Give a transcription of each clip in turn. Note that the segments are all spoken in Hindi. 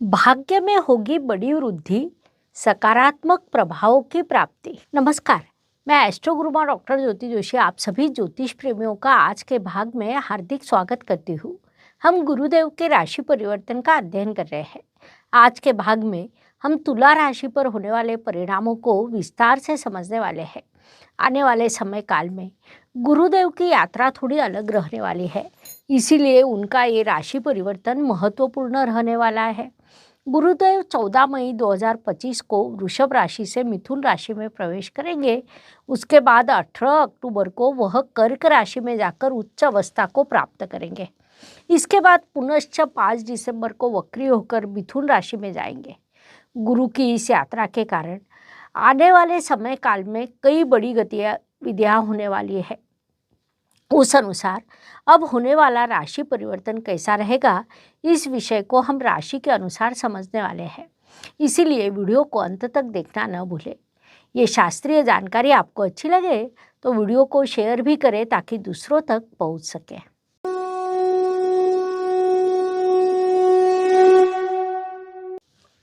भाग्य में होगी बड़ी वृद्धि, सकारात्मक प्रभावों की प्राप्ति। नमस्कार, मैं एस्ट्रो गुरुमा डॉक्टर ज्योति जोशी आप सभी ज्योतिष प्रेमियों का आज के भाग में हार्दिक स्वागत करती हूँ। हम गुरुदेव के राशि परिवर्तन का अध्ययन कर रहे हैं। आज के भाग में हम तुला राशि पर होने वाले परिणामों को विस्तार से समझने वाले हैं। आने वाले समय काल में गुरुदेव की यात्रा थोड़ी अलग रहने वाली है, इसीलिए उनका ये राशि परिवर्तन महत्वपूर्ण रहने वाला है। गुरुदेव 14 मई 2025 को वृषभ राशि से मिथुन राशि में प्रवेश करेंगे। उसके बाद 18 अक्टूबर को वह कर्क राशि में जाकर उच्च अवस्था को प्राप्त करेंगे। इसके बाद पुनश्च 5 दिसंबर को वक्री होकर मिथुन राशि में जाएंगे। गुरु की इस यात्रा के कारण आने वाले समय काल में कई बड़ी गतिविधियां होने वाली है। उस अनुसार अब होने वाला राशि परिवर्तन कैसा रहेगा, इस विषय को हम राशि के अनुसार समझने वाले हैं। इसीलिए वीडियो को अंत तक देखना न भूलें। ये शास्त्रीय जानकारी आपको अच्छी लगे तो वीडियो को शेयर भी करें ताकि दूसरों तक पहुंच सके।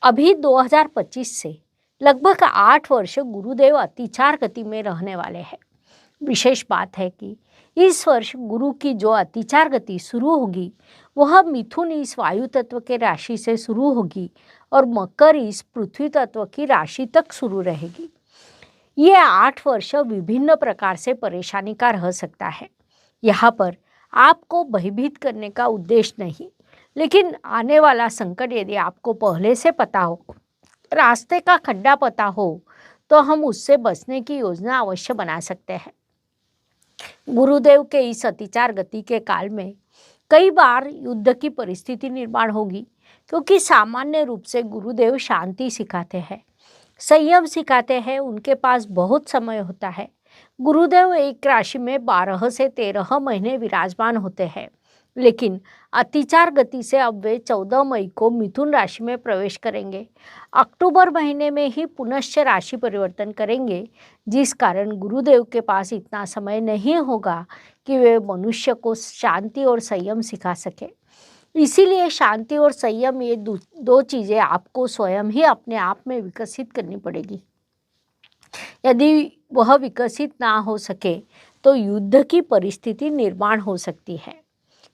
अभी 2025 से लगभग 8 वर्ष गुरुदेव अतिचार गति में रहने वाले हैं। विशेष बात है कि इस वर्ष गुरु की जो अतिचार गति शुरू होगी वह मिथुन इस वायु तत्व के राशि से शुरू होगी और मकर इस पृथ्वी तत्व की राशि तक शुरू रहेगी। ये 8 वर्ष विभिन्न प्रकार से परेशानी का रह सकता है। यहाँ पर आपको भयभीत करने का उद्देश्य नहीं, लेकिन आने वाला संकट यदि आपको पहले से पता हो, रास्ते का खड्डा पता हो, तो हम उससे बचने की योजना अवश्य बना सकते हैं। गुरुदेव के इस अतिचार गति के काल में कई बार युद्ध की परिस्थिति निर्माण होगी, क्योंकि सामान्य रूप से गुरुदेव शांति सिखाते हैं, संयम सिखाते हैं, उनके पास बहुत समय होता है। गुरुदेव एक राशि में 12 से 13 महीने विराजमान होते हैं, लेकिन अतिचार गति से अब वे 14 मई को मिथुन राशि में प्रवेश करेंगे। अक्टूबर महीने में ही पुनश्च राशि परिवर्तन करेंगे, जिस कारण गुरुदेव के पास इतना समय नहीं होगा कि वे मनुष्य को शांति और संयम सिखा सके। इसीलिए शांति और संयम ये दो चीज़ें आपको स्वयं ही अपने आप में विकसित करनी पड़ेगी। यदि वह विकसित ना हो सके तो युद्ध की परिस्थिति निर्माण हो सकती है।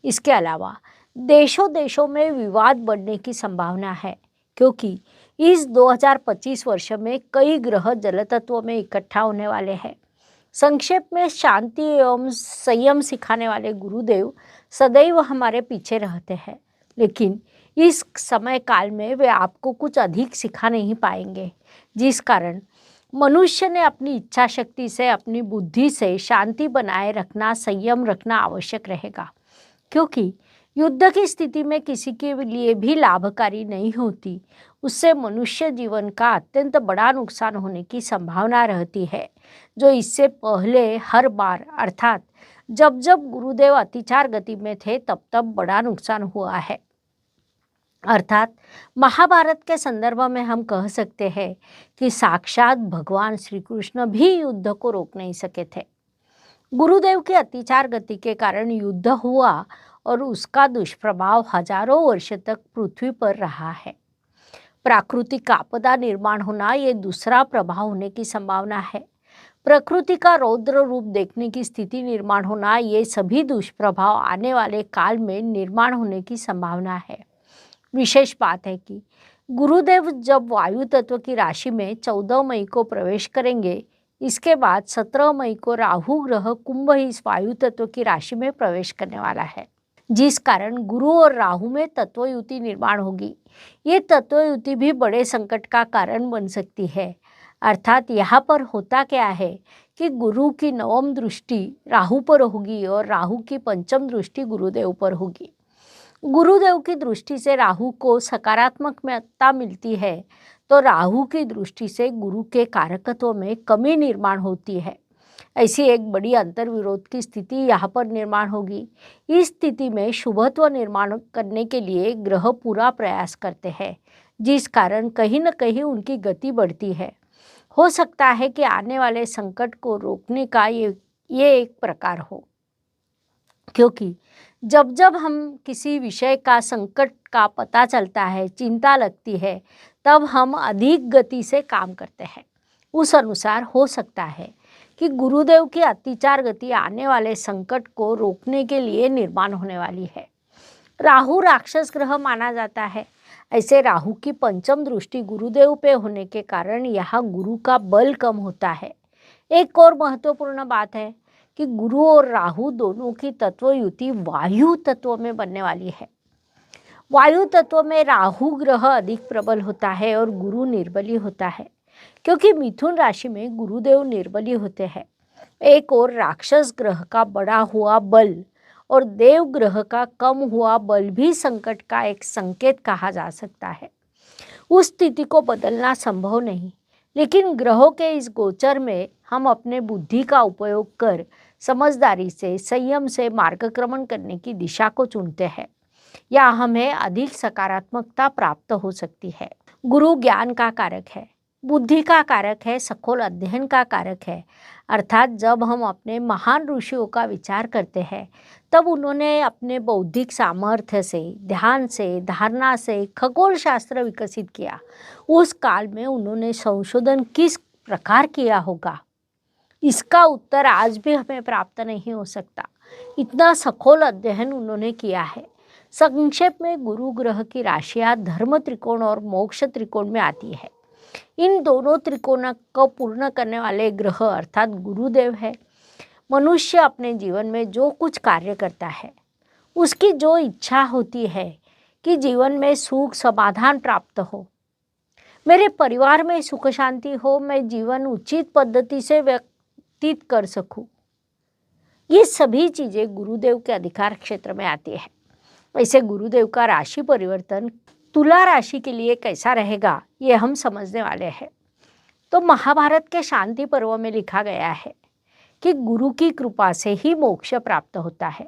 इसके अलावा देशों देशों में विवाद बढ़ने की संभावना है, क्योंकि इस 2025 वर्ष में कई ग्रह जल तत्वों में इकट्ठा होने वाले हैं। संक्षेप में शांति एवं संयम सिखाने वाले गुरुदेव सदैव हमारे पीछे रहते हैं, लेकिन इस समय काल में वे आपको कुछ अधिक सिखा नहीं पाएंगे, जिस कारण मनुष्य ने अपनी इच्छा शक्ति से, अपनी बुद्धि से शांति बनाए रखना, संयम रखना आवश्यक रहेगा। क्योंकि युद्ध की स्थिति में किसी के लिए भी लाभकारी नहीं होती, उससे मनुष्य जीवन का अत्यंत बड़ा नुकसान होने की संभावना रहती है, जो इससे पहले हर बार अर्थात जब जब गुरुदेव अतिचार गति में थे तब तब बड़ा नुकसान हुआ है। अर्थात महाभारत के संदर्भ में हम कह सकते हैं कि साक्षात भगवान श्री कृष्ण भी युद्ध को रोक नहीं सके थे। गुरुदेव के अतिचार गति के कारण युद्ध हुआ और उसका दुष्प्रभाव हजारों वर्ष तक पृथ्वी पर रहा है। प्राकृतिक आपदा निर्माण होना ये दूसरा प्रभाव होने की संभावना है। प्रकृति का रौद्र रूप देखने की स्थिति निर्माण होना, ये सभी दुष्प्रभाव आने वाले काल में निर्माण होने की संभावना है। विशेष बात है कि गुरुदेव जब वायु तत्व की राशि में 14 मई को प्रवेश करेंगे, इसके बाद 17 मई को राहु ग्रह कुंभ इस वायु तत्व की राशि में प्रवेश करने वाला है, जिस कारण गुरु और राहु में तत्व युति निर्माण होगी। ये तत्व युति भी बड़े संकट का कारण बन सकती है। अर्थात यहाँ पर होता क्या है कि गुरु की 9वीं दृष्टि राहु पर होगी और राहु की 5वीं दृष्टि गुरुदेव पर होगी। गुरुदेव की दृष्टि से राहु को सकारात्मकता मिलती है, तो राहु की दृष्टि से गुरु के कारकत्व में कमी निर्माण होती है। ऐसी एक बड़ी अंतर्विरोध की स्थिति यहाँ पर निर्माण होगी। इस स्थिति में शुभत्व निर्माण करने के लिए ग्रह पूरा प्रयास करते हैं, जिस कारण कहीं न कहीं उनकी गति बढ़ती है। हो सकता है कि आने वाले संकट को रोकने का ये एक प्रकार हो, क्योंकि जब जब हम किसी विषय का संकट का पता चलता है, चिंता लगती है, तब हम अधिक गति से काम करते हैं। उस अनुसार हो सकता है कि गुरुदेव की अतिचार गति आने वाले संकट को रोकने के लिए निर्माण होने वाली है। राहु राक्षस ग्रह माना जाता है। ऐसे राहु की पंचम दृष्टि गुरुदेव पे होने के कारण यहाँ गुरु का बल कम होता है। एक और महत्वपूर्ण बात है कि गुरु और राहु दोनों की तत्व युति वायु तत्व में बनने वाली है। वायु तत्व में राहु ग्रह अधिक प्रबल होता है और गुरु निर्बली होता है, क्योंकि मिथुन राशि में गुरुदेव निर्बली होते हैं। एक और राक्षस ग्रह का बढ़ा हुआ बल और देव ग्रह का कम हुआ बल भी संकट का एक संकेत कहा जा सकता है। उस स्थिति को बदलना संभव नहीं, लेकिन ग्रहों के इस गोचर में हम अपने बुद्धि का उपयोग कर समझदारी से, संयम से मार्गक्रमण करने की दिशा को चुनते हैं, या हमें अधिक सकारात्मकता प्राप्त हो सकती है। गुरु ज्ञान का कारक है, बुद्धि का कारक है, सखोल अध्ययन का कारक है। अर्थात जब हम अपने महान ऋषियों का विचार करते हैं, तब उन्होंने अपने बौद्धिक सामर्थ्य से, ध्यान से, धारणा से खगोल शास्त्र विकसित किया। उस काल में उन्होंने संशोधन किस प्रकार किया होगा, इसका उत्तर आज भी हमें प्राप्त नहीं हो सकता। इतना सखोल अध्ययन उन्होंने किया है। संक्षेप में गुरु ग्रह की राशियां धर्म त्रिकोण और मोक्ष त्रिकोण में आती है। इन दोनों त्रिकोण को पूर्ण करने वाले ग्रह अर्थात गुरुदेव है। मनुष्य अपने जीवन में जो कुछ कार्य करता है, उसकी जो इच्छा होती है कि जीवन में सुख समाधान प्राप्त हो, मेरे परिवार में सुख शांति हो, मैं जीवन उचित पद्धति से व्यतीत कर सकूं, ये सभी चीज़ें गुरुदेव के अधिकार क्षेत्र में आती है। वैसे गुरुदेव का राशि परिवर्तन तुला राशि के लिए कैसा रहेगा, ये हम समझने वाले हैं। तो महाभारत के शांति पर्व में लिखा गया है कि गुरु की कृपा से ही मोक्ष प्राप्त होता है।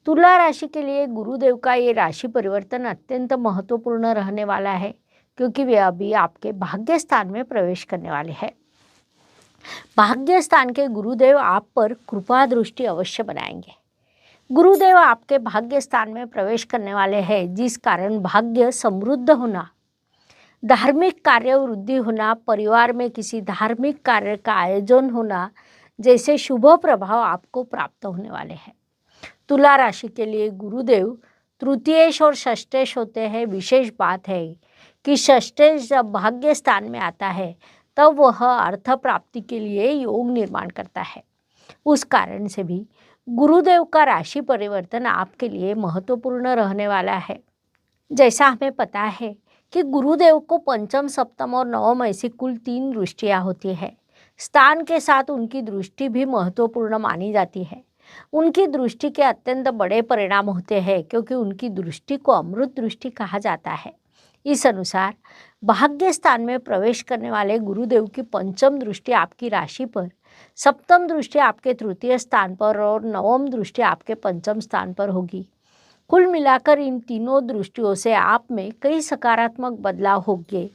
तुला राशि के लिए गुरुदेव का ये राशि परिवर्तन अत्यंत महत्वपूर्ण रहने वाला है, क्योंकि वे अभी आपके भाग्य स्थान में प्रवेश करने वाले हैं। भाग्य स्थान के गुरुदेव आप पर कृपा दृष्टि अवश्य बनाएंगे। गुरुदेव आपके भाग्य स्थान में प्रवेश करने वाले हैं, जिस कारण भाग्य समृद्ध होना, धार्मिक कार्य वृद्धि होना, परिवार में किसी धार्मिक कार्य का आयोजन होना जैसे शुभ प्रभाव आपको प्राप्त होने वाले हैं। तुला राशि के लिए गुरुदेव तृतीयेश और षष्ठेश होते हैं। विशेष बात है कि षष्ठेश जब भाग्य स्थान में आता है, तब वह अर्थ प्राप्ति के लिए योग निर्माण करता है। उस कारण से भी गुरुदेव का राशि परिवर्तन आपके लिए महत्वपूर्ण रहने वाला है। जैसा हमें पता है कि गुरुदेव को पंचम, सप्तम और नवम ऐसी कुल 3 दृष्टियाँ होती है। स्थान के साथ उनकी दृष्टि भी महत्वपूर्ण मानी जाती है। उनकी दृष्टि के अत्यंत बड़े परिणाम होते हैं, क्योंकि उनकी दृष्टि को अमृत दृष्टि कहा जाता है। इस अनुसार भाग्य स्थान में प्रवेश करने वाले गुरुदेव की पंचम दृष्टि आपकी राशि पर, सप्तम दृष्टि आपके तृतीय स्थान पर और नवम दृष्टि आपके पंचम स्थान पर होगी। कुल मिलाकर इन तीनों दृष्टियों से आप में कई सकारात्मक बदलाव होंगे।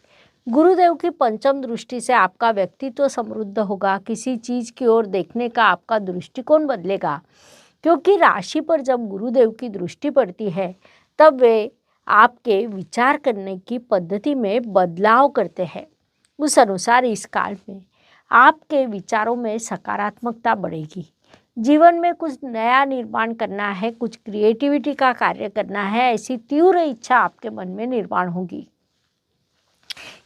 गुरुदेव की पंचम दृष्टि से आपका व्यक्तित्व समृद्ध होगा। किसी चीज़ की ओर देखने का आपका दृष्टिकोण बदलेगा, क्योंकि राशि पर जब गुरुदेव की दृष्टि पड़ती है, तब वे आपके विचार करने की पद्धति में बदलाव करते हैं। उस अनुसार इस काल में आपके विचारों में सकारात्मकता बढ़ेगी। जीवन में कुछ नया निर्माण करना है, कुछ क्रिएटिविटी का कार्य करना है, ऐसी तीव्र इच्छा आपके मन में निर्माण होगी।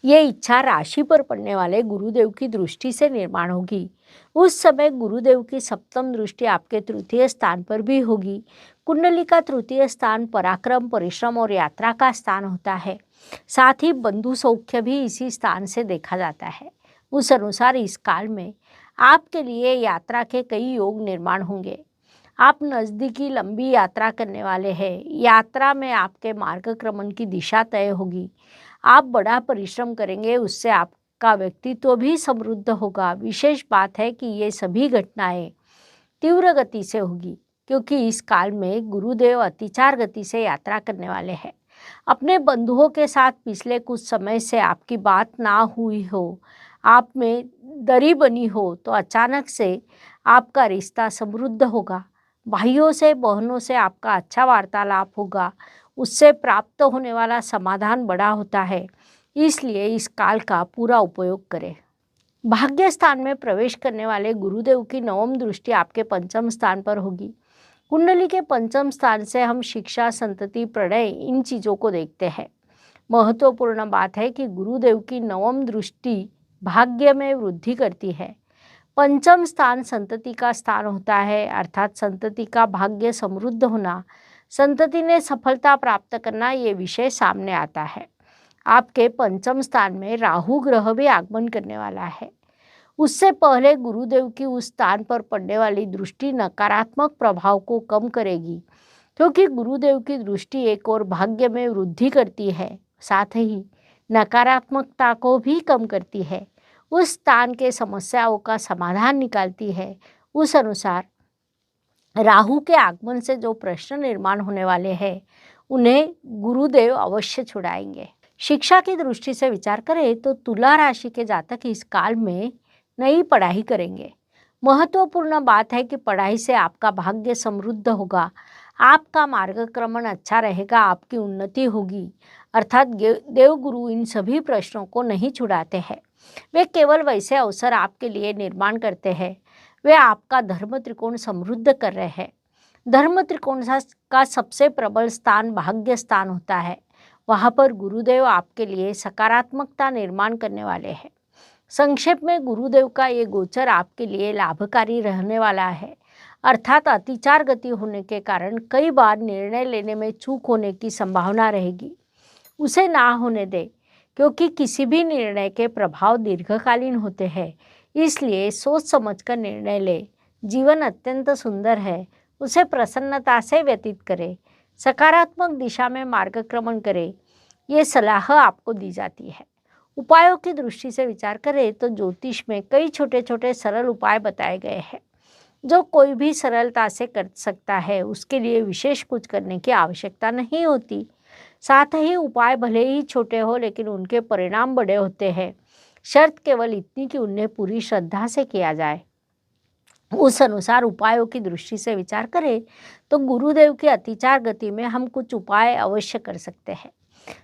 ये इच्छा राशि पर पड़ने वाले गुरुदेव की दृष्टि से निर्माण होगी। उस समय गुरुदेव की सप्तम दृष्टि आपके तृतीय स्थान पर भी होगी। कुंडली का तृतीय स्थान पराक्रम, परिश्रम और यात्रा का स्थान होता है। साथ ही बंधु सौख्य भी इसी स्थान से देखा जाता है। उस अनुसार इस काल में आपके लिए यात्रा के कई योग निर्माण होंगे। आप नज़दीकी लंबी यात्रा करने वाले हैं। यात्रा में आपके मार्गक्रमण की दिशा तय होगी। आप बड़ा परिश्रम करेंगे, उससे आपका व्यक्तित्व भी समृद्ध होगा। विशेष बात है कि ये सभी घटनाएं तीव्र गति से होगी, क्योंकि इस काल में गुरुदेव अतिचार गति से यात्रा करने वाले हैं। अपने बंधुओं के साथ पिछले कुछ समय से आपकी बात ना हुई हो, आप में दरी बनी हो, तो अचानक से आपका रिश्ता समृद्ध होगा। भाइयों से बहनों से आपका अच्छा वार्तालाप होगा, उससे प्राप्त होने वाला समाधान बड़ा होता है, इसलिए इस काल का पूरा उपयोग करें। भाग्य स्थान में प्रवेश करने वाले गुरुदेव की नवम दृष्टि आपके पंचम स्थान पर होगी। कुंडली के पंचम स्थान से हम शिक्षा, संतति, प्रणय इन चीज़ों को देखते हैं। महत्वपूर्ण बात है कि गुरुदेव की नवम दृष्टि भाग्य में वृद्धि करती है। पंचम स्थान संतति का स्थान होता है, अर्थात संतति का भाग्य समृद्ध होना, संतति ने सफलता प्राप्त करना, ये विषय सामने आता है। आपके पंचम स्थान में राहु ग्रह भी आगमन करने वाला है। उससे पहले गुरुदेव की उस स्थान पर पड़ने वाली दृष्टि नकारात्मक प्रभाव को कम करेगी, क्योंकि गुरुदेव की दृष्टि एक और भाग्य में वृद्धि करती है, साथ ही नकारात्मकता को भी कम करती है, उस स्थान के समस्याओं का समाधान निकालती है। उस अनुसार राहु के आगमन से जो प्रश्न निर्माण होने वाले हैं, उन्हें गुरुदेव अवश्य छुड़ाएंगे। शिक्षा की दृष्टि से विचार करें तो तुला राशि के जातक इस काल में नई पढ़ाई करेंगे। महत्वपूर्ण बात है कि पढ़ाई से आपका भाग्य समृद्ध होगा, आपका मार्गक्रमण अच्छा रहेगा, आपकी उन्नति होगी। अर्थात देवगुरु इन सभी प्रश्नों को नहीं छुड़ाते हैं, वे केवल वैसे अवसर आपके लिए निर्माण करते हैं। वे आपका धर्म त्रिकोण समृद्ध कर रहे हैं। धर्म त्रिकोण का सबसे प्रबल स्थान भाग्य स्थान होता है। वहाँ पर गुरुदेव आपके लिए सकारात्मकता निर्माण करने वाले हैं। संक्षेप में गुरुदेव का ये गोचर आपके लिए लाभकारी रहने वाला है। अर्थात अतिचार गति होने के कारण कई बार निर्णय लेने में चूक होने की संभावना रहेगी। उसे ना होने दे, क्योंकि किसी भी निर्णय के प्रभाव दीर्घकालीन होते हैं। इसलिए सोच समझकर निर्णय ले। जीवन अत्यंत सुंदर है, उसे प्रसन्नता से व्यतीत करें। सकारात्मक दिशा में मार्गक्रमण करें, ये सलाह आपको दी जाती है। उपायों की दृष्टि से विचार करें तो ज्योतिष में कई छोटे छोटे सरल उपाय बताए गए हैं, जो कोई भी सरलता से कर सकता है। उसके लिए विशेष कुछ करने की आवश्यकता नहीं होती। साथ ही उपाय भले ही छोटे हो, लेकिन उनके परिणाम बड़े होते हैं। शर्त केवल इतनी कि उन्हें पूरी श्रद्धा से किया जाए। उस अनुसार उपायों की दृष्टि से विचार करें तो गुरुदेव की अतिचार गति में हम कुछ उपाय अवश्य कर सकते हैं।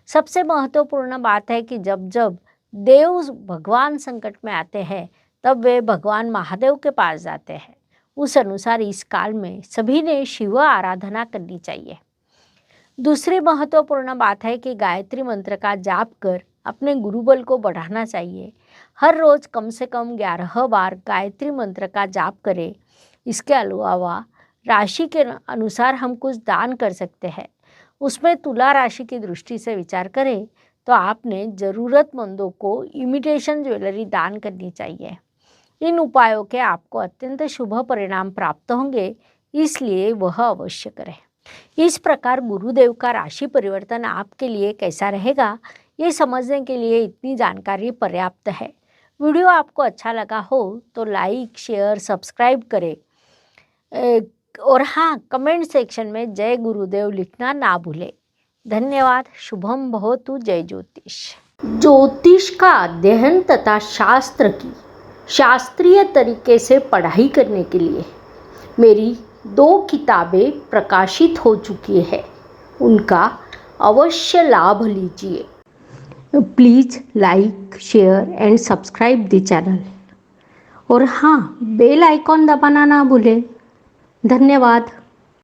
सबसे महत्वपूर्ण बात है कि जब जब देव भगवान संकट में आते हैं, तब वे भगवान महादेव के पास जाते हैं। उस अनुसार इस काल में सभी ने शिव आराधना करनी चाहिए। दूसरी महत्वपूर्ण बात है कि गायत्री मंत्र का जाप कर अपने गुरुबल को बढ़ाना चाहिए। हर रोज कम से कम 11 बार गायत्री मंत्र का जाप करें। इसके अलावा राशि के अनुसार हम कुछ दान कर सकते हैं। उसमें तुला राशि की दृष्टि से विचार करें तो आपने ज़रूरतमंदों को इमिटेशन ज्वेलरी दान करनी चाहिए। इन उपायों के आपको अत्यंत शुभ परिणाम प्राप्त होंगे, इसलिए वह अवश्य करें। इस प्रकार गुरुदेव का राशि परिवर्तन आपके लिए कैसा रहेगा, ये समझने के लिए इतनी जानकारी पर्याप्त है। वीडियो आपको अच्छा लगा हो तो लाइक, शेयर, सब्सक्राइब करें और हाँ, कमेंट सेक्शन में जय गुरुदेव लिखना ना भूलें। धन्यवाद। शुभम भवतु। जय ज्योतिष। ज्योतिष का अध्ययन तथा शास्त्र की शास्त्रीय तरीके से पढ़ाई करने के लिए मेरी 2 किताबें प्रकाशित हो चुकी है, उनका अवश्य लाभ लीजिए। Please like, share and subscribe the channel और हाँ, बेल आइकॉन दबाना ना भूलें। धन्यवाद।